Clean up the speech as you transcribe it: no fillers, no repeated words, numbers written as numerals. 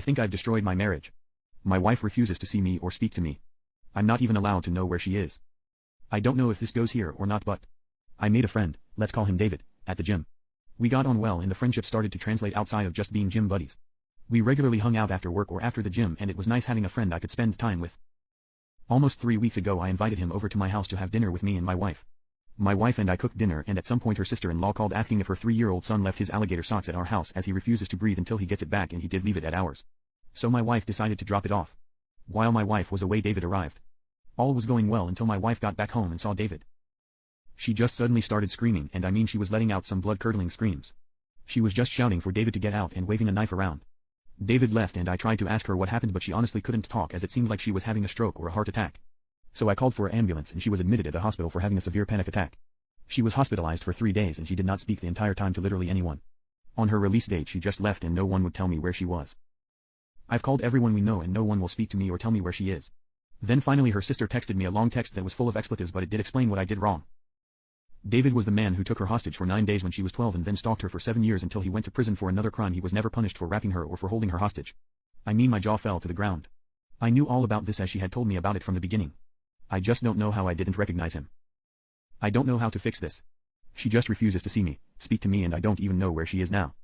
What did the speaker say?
think I've destroyed my marriage. My wife refuses to see me or speak to me. I'm not even allowed to know where she is. I don't know if this goes here or not, but I made a friend, let's call him David, at the gym. We got on well and the friendship started to translate outside of just being gym buddies. We regularly hung out after work or after the gym and it was nice having a friend I could spend time with. Almost 3 weeks ago I invited him over to my house to have dinner with me and my wife. My wife and I cooked dinner and at some point her sister-in-law called asking if her 3-year-old son left his alligator socks at our house as he refuses to breathe until he gets it back, and he did leave it at ours. So my wife decided to drop it off. While my wife was away, David arrived. All was going well until my wife got back home and saw David. She just suddenly started screaming, and I mean she was letting out some blood-curdling screams. She was just shouting for David to get out and waving a knife around. David left and I tried to ask her what happened, but she honestly couldn't talk as it seemed like she was having a stroke or a heart attack. So I called for an ambulance and she was admitted at a hospital for having a severe panic attack. She was hospitalized for 3 days and she did not speak the entire time to literally anyone. On her release date she just left and no one would tell me where she was. I've called everyone we know and no one will speak to me or tell me where she is. Then finally her sister texted me a long text that was full of expletives, but it did explain what I did wrong. David was the man who took her hostage for 9 days when she was 12 and then stalked her for 7 years until he went to prison for another crime. He was never punished for raping her or for holding her hostage. I mean, my jaw fell to the ground. I knew all about this as she had told me about it from the beginning. I just don't know how I didn't recognize him. I don't know how to fix this. She just refuses to see me, speak to me, and I don't even know where she is now.